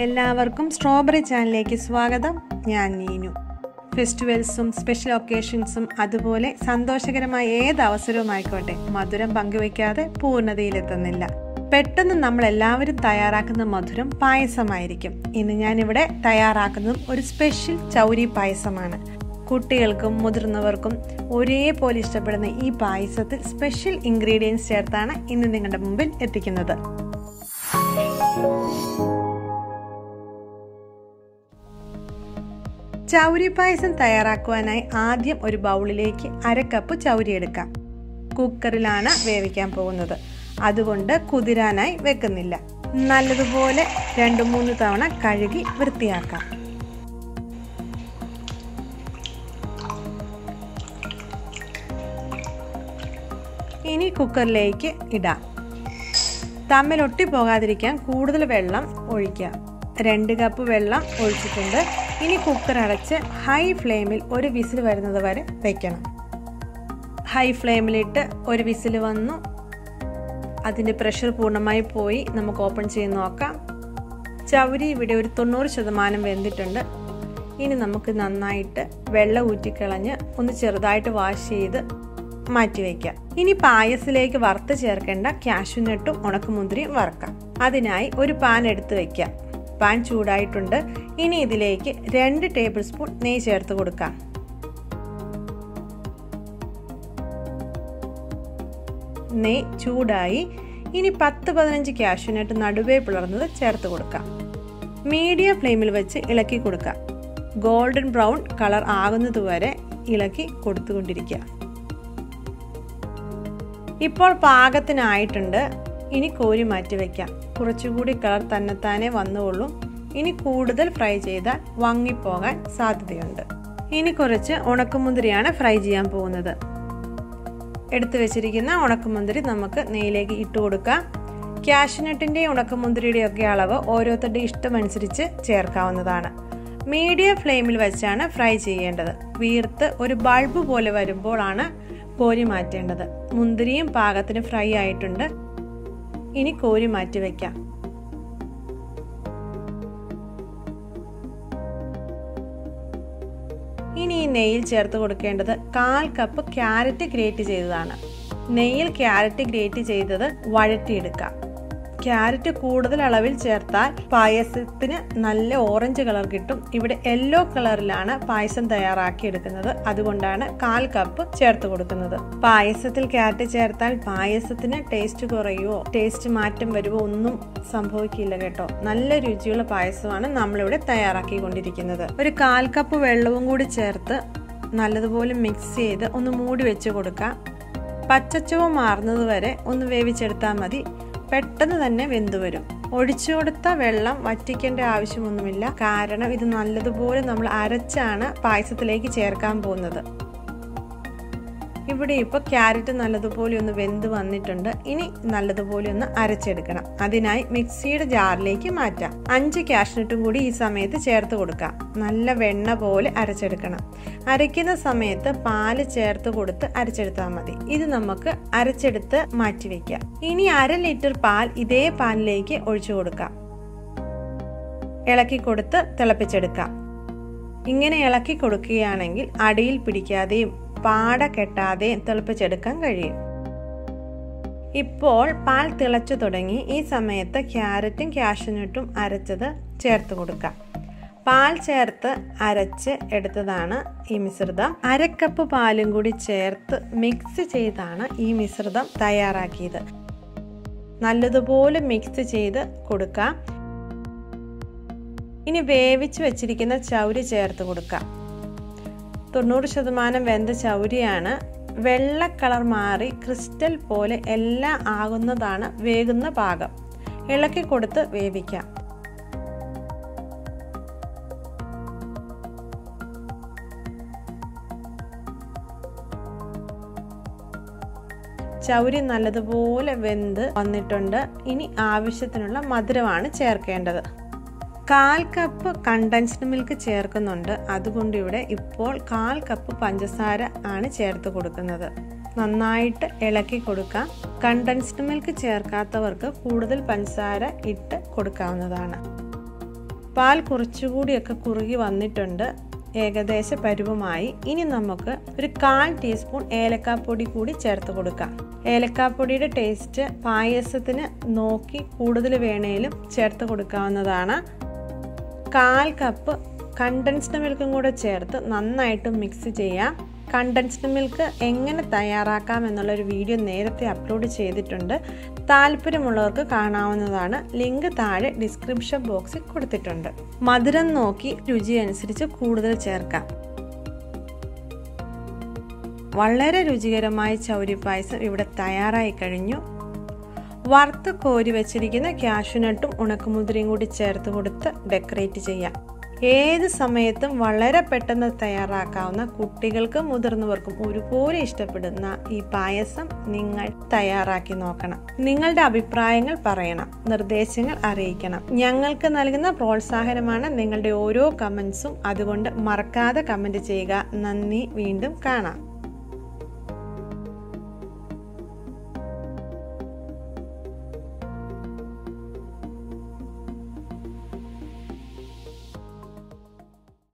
എല്ലാവർക്കും സ്ട്രോബെറി ചാനലിലേക്ക് സ്വാഗതം. ഞാൻ നീനു. ഫെസ്റ്റിവൽസും സ്പെഷ്യൽ ഒക്കേഷൻസും അതുപോലെ സന്തോഷകരമായ ഏത് അവസരവുമായിക്കോട്ടെ മധുരം പങ്കുവയ്ക്കാതെ പൂർണ്ണതയിലെത്തുന്നില്ല. പെട്ടെന്ന് നമ്മളെല്ലാവരും തയ്യാറാക്കുന്ന മധുരം പായസമായിരിക്കും. ഇന്ന് ഞാനിവിടെ തയ്യാറാക്കുന്നതും ഒരു സ്പെഷ്യൽ ചൗരി പായസമാണ്. കുട്ടികൾക്കും മുതിർന്നവർക്കും ഒരേപോലെ ഇഷ്ടപ്പെടുന്ന ഈ പായസത്തിൽ സ്പെഷ്യൽ ഇൻഗ്രീഡിയൻസ് ചേർത്താണ് ഇന്ന് നിങ്ങളുടെ മുമ്പിൽ എത്തിക്കുന്നത്. ചൗരി പായസം തയ്യാറാക്കുവാനായി ആദ്യം ഒരു ബൗളിലേക്ക് 1/2 കപ്പ് ചൗരി എടുക്കാം. കുക്കറിലാണ് വേവിക്കാൻ പോകുന്നത്, അതുകൊണ്ട് കുതിരാനായി വെക്കുന്നില്ല. നല്ലതുപോലെ 2-3 തവണ കഴുകി വൃത്തിയാക്കാം. ഇനി കുക്കറിലേക്ക് ഇടാം. തമ്മിലൊട്ടി പോകാതിരിക്കാൻ കൂടുതൽ വെള്ളം ഒഴിക്കുക. 2 കപ്പ് വെള്ളം ഒഴിച്ചിട്ടുണ്ട്. ഇനി കുക്കർ അടച്ച് ഹൈ ഫ്ലെയിമിൽ ഒരു വിസിൽ വരുന്നത് വരെ വയ്ക്കണം. ഹൈ ഫ്ലെയിമിലിട്ട് ഒരു വിസിൽ വന്നു, അതിൻ്റെ പ്രഷർ പൂർണ്ണമായി പോയി. നമുക്ക് ഓപ്പൺ ചെയ്ത് നോക്കാം. ചൗരി ഇവിടെ ഒരു 90% വെന്തിട്ടുണ്ട്. ഇനി നമുക്ക് നന്നായിട്ട് വെള്ളം ഊറ്റിക്കളഞ്ഞ് ഒന്ന് ചെറുതായിട്ട് വാഷ് ചെയ്ത് മാറ്റി വയ്ക്കാം. ഇനി പായസത്തിലേക്ക് വറുത്ത് ചേർക്കേണ്ട കാഷ്യൂനട്ടും ഉണക്കമുന്തിരിയും വറുക്കാം. അതിനായി ഒരു പാൻ എടുത്ത് വയ്ക്കാം. പാൻ ചൂടായിട്ടുണ്ട്. ഇനി ഇതിലേക്ക് 2 ടേബിൾ സ്പൂൺ നെയ്യ് ചേർത്ത് കൊടുക്കാം. നെയ്യ് ചൂടായി. ഇനി 10-15 കാഷ്യൂനട്ട് നടുവേ പിളർന്നത് ചേർത്ത് കൊടുക്കാം. മീഡിയം ഫ്ലെയിമിൽ വെച്ച് ഇളക്കി കൊടുക്കാം. ഗോൾഡൻ ബ്രൗൺ കളർ ആകുന്നതുവരെ ഇളക്കി കൊടുത്തുകൊണ്ടിരിക്കുക. ഇപ്പോൾ പാകത്തിനായിട്ടുണ്ട്. ഇനി കോരി മാറ്റി വയ്ക്കാം. കുറച്ചുകൂടി കളർ തന്നെത്താനെ വന്നുകൊള്ളും. ഇനി കൂടുതൽ ഫ്രൈ ചെയ്താൽ വങ്ങിപ്പോകാൻ സാധ്യതയുണ്ട്. ഇനി കുറച്ച് ഉണക്കമുന്തിരിയാണ് ഫ്രൈ ചെയ്യാൻ പോകുന്നത്. എടുത്തു വെച്ചിരിക്കുന്ന ഉണക്കമുന്തിരി നമുക്ക് നെയ്യിലേക്ക് ഇട്ട് കൊടുക്കാം. കാഷ്യൂനട്ടിൻ്റെയും ഉണക്കമുന്തിരിയുടെയും ഒക്കെ അളവ് ഓരോരുത്തരുടെ ഇഷ്ടമനുസരിച്ച് ചേർക്കാവുന്നതാണ്. മീഡിയം ഫ്ലെയിമിൽ വെച്ചാണ് ഫ്രൈ ചെയ്യേണ്ടത്. വീർത്ത് ഒരു ബൾബ് പോലെ വരുമ്പോഴാണ് കോരി മാറ്റേണ്ടത്. മുന്തിരിയും പാകത്തിന് ഫ്രൈ ആയിട്ടുണ്ട്. ഇനി കോരി മാറ്റി വയ്ക്കാം. ഇനി ഈ നെയ്യിൽ ചേർത്ത് കൊടുക്കേണ്ടത് 1/4 കപ്പ് ക്യാരറ്റ് ഗ്രേറ്റ് ചെയ്തതാണ്. നെയ്യിൽ ക്യാരറ്റ് ഗ്രേറ്റ് ചെയ്തത് വഴറ്റിയെടുക്കാം. ക്യാരറ്റ് കൂടുതൽ അളവിൽ ചേർത്താൽ പായസത്തിന് നല്ല ഓറഞ്ച് കളർ കിട്ടും. ഇവിടെ യെല്ലോ കളറിലാണ് പായസം തയ്യാറാക്കി എടുക്കുന്നത്, അതുകൊണ്ടാണ് 1/4 കപ്പ് ചേർത്ത് കൊടുക്കുന്നത്. പായസത്തിൽ ക്യാരറ്റ് ചേർത്താൽ പായസത്തിന് ടേസ്റ്റ് കുറയുവോ ടേസ്റ്റ് മാറ്റം വരുവോ ഒന്നും സംഭവിക്കില്ല കേട്ടോ. നല്ല രുചിയുള്ള പായസമാണ് നമ്മളിവിടെ തയ്യാറാക്കിക്കൊണ്ടിരിക്കുന്നത്. ഒരു 1/4 കപ്പ് വെള്ളവും കൂടി ചേർത്ത് നല്ലതുപോലെ മിക്സ് ചെയ്ത് ഒന്ന് മൂടി വെച്ച് കൊടുക്കാം. പച്ചച്ചുവ മാറുന്നത് വരെ ഒന്ന് വേവിച്ചെടുത്താൽ മതി. പെട്ടെന്ന് തന്നെ വെന്തു വരും. ഒഴിച്ചു കൊടുത്ത വെള്ളം വറ്റിക്കേണ്ട ആവശ്യമൊന്നുമില്ല, കാരണം ഇത് നല്ലതുപോലെ നമ്മൾ അരച്ചാണ് പായസത്തിലേക്ക് ചേർക്കാൻ പോകുന്നത്. ഇവിടെ ഇപ്പോൾ ക്യാരറ്റ് നല്ലതുപോലെ ഒന്ന് വെന്ത് വന്നിട്ടുണ്ട്. ഇനി നല്ലതുപോലെ ഒന്ന് അരച്ചെടുക്കണം. അതിനായി മിക്സിയുടെ ജാറിലേക്ക് മാറ്റാം. 5 കാഷ്യൂനട്ടും കൂടി ഈ സമയത്ത് ചേർത്ത് കൊടുക്കാം. നല്ല വെണ്ണ പോലെ അരച്ചെടുക്കണം. അരയ്ക്കുന്ന സമയത്ത് പാല് ചേർത്ത് കൊടുത്ത് അരച്ചെടുത്താൽ മതി. ഇത് നമുക്ക് അരച്ചെടുത്ത് മാറ്റി വെക്കാം. ഇനി 1/2 ലിറ്റർ പാൽ ഇതേ പാനിലേക്ക് ഒഴിച്ചു കൊടുക്കാം. ഇളക്കി കൊടുത്ത് തിളപ്പിച്ചെടുക്കാം. ഇങ്ങനെ ഇളക്കി കൊടുക്കുകയാണെങ്കിൽ അടിയിൽ പിടിക്കാതെയും പാട കെട്ടാതെയും തിളപ്പിച്ചെടുക്കാൻ കഴിയും. ഇപ്പോൾ പാൽ തിളച്ചു തുടങ്ങി. ഈ സമയത്ത് ക്യാരറ്റും കാഷ്യൂനട്ടും അരച്ചത് ചേർത്ത് കൊടുക്കാം. പാൽ ചേർത്ത് അരച്ച് എടുത്തതാണ് ഈ മിശ്രിതം. 1/2 കപ്പ് പാലും കൂടി ചേർത്ത് മിക്സ് ചെയ്താണ് ഈ മിശ്രിതം തയ്യാറാക്കിയത്. നല്ലതുപോലെ മിക്സ് ചെയ്ത് കൊടുക്കാം. ഇനി വേവിച്ച് വെച്ചിരിക്കുന്ന ചൗരി ചേർത്ത് കൊടുക്കാം. 90% വെന്ത ചൗരിയാണ്. വെള്ള കളർ മാറി ക്രിസ്റ്റൽ പോലെ എല്ലാം ആകുന്നതാണ് വേകുന്ന പാകം. ഇളക്കി കൊടുത്ത് വേവിക്കാം. ചൗരി നല്ലതുപോലെ വെന്ത് വന്നിട്ടുണ്ട്. ഇനി ആവശ്യത്തിനുള്ള മധുരമാണ് ചേർക്കേണ്ടത്. 1/4 കപ്പ് കണ്ടൻസ്ഡ് മിൽക്ക് ചേർക്കുന്നുണ്ട്. അതുകൊണ്ട് ഇവിടെ ഇപ്പോൾ 1/4 കപ്പ് പഞ്ചസാര ആണ് ചേർത്ത് കൊടുക്കുന്നത്. നന്നായിട്ട് ഇളക്കി കൊടുക്കാം. കണ്ടൻസ്ഡ് മിൽക്ക് ചേർക്കാത്തവർക്ക് കൂടുതൽ പഞ്ചസാര ഇട്ട് കൊടുക്കാവുന്നതാണ്. പാൽ കുറച്ചുകൂടിയൊക്കെ കുറുകി വന്നിട്ടുണ്ട്. ഏകദേശ പരുവമായി. ഇനി നമുക്ക് ഒരു 1/4 ടീസ്പൂൺ ഏലക്കാപ്പൊടി കൂടി ചേർത്ത് കൊടുക്കാം. ഏലക്കാപ്പൊടിയുടെ ടേസ്റ്റ് പായസത്തിന് നോക്കി കൂടുതൽ വേണേലും ചേർത്ത് കൊടുക്കാവുന്നതാണ്. 1/4 കപ്പ് കണ്ടൻസ്ഡ് മിൽക്കും കൂടെ ചേർത്ത് നന്നായിട്ട് മിക്സ് ചെയ്യാം. കണ്ടൻസ്ഡ് മിൽക്ക് എങ്ങനെ തയ്യാറാക്കാം എന്നുള്ളൊരു വീഡിയോ നേരത്തെ അപ്ലോഡ് ചെയ്തിട്ടുണ്ട്. താല്പര്യമുള്ളവർക്ക് കാണാവുന്നതാണ്. ലിങ്ക് താഴെ ഡിസ്ക്രിപ്ഷൻ ബോക്സിൽ കൊടുത്തിട്ടുണ്ട്. മധുരം നോക്കി രുചി അനുസരിച്ച് കൂടുതൽ ചേർക്കാം. വളരെ രുചികരമായ ചൗരി പായസം ഇവിടെ തയ്യാറായി കഴിഞ്ഞു. വറുത്ത് കോരി വെച്ചിരിക്കുന്ന കാഷ്യൂനട്ടും ഉണക്കമുന്തിരിയും കൂടി ചേർത്ത് കൊടുത്ത് ഡെക്കറേറ്റ് ചെയ്യാം. ഏത് സമയത്തും വളരെ പെട്ടെന്ന് തയ്യാറാക്കാവുന്ന, കുട്ടികൾക്കും മുതിർന്നവർക്കും ഒരുപോലെ ഇഷ്ടപ്പെടുന്ന ഈ പായസം നിങ്ങൾ തയ്യാറാക്കി നോക്കണം. നിങ്ങളുടെ അഭിപ്രായങ്ങൾ പറയണം, നിർദ്ദേശങ്ങൾ അറിയിക്കണം. ഞങ്ങൾക്ക് നൽകുന്ന പ്രോത്സാഹനമാണ് നിങ്ങളുടെ ഓരോ കമന്റ്സും. അതുകൊണ്ട് മറക്കാതെ കമന്റ് ചെയ്യുക. നന്ദി. വീണ്ടും കാണാം.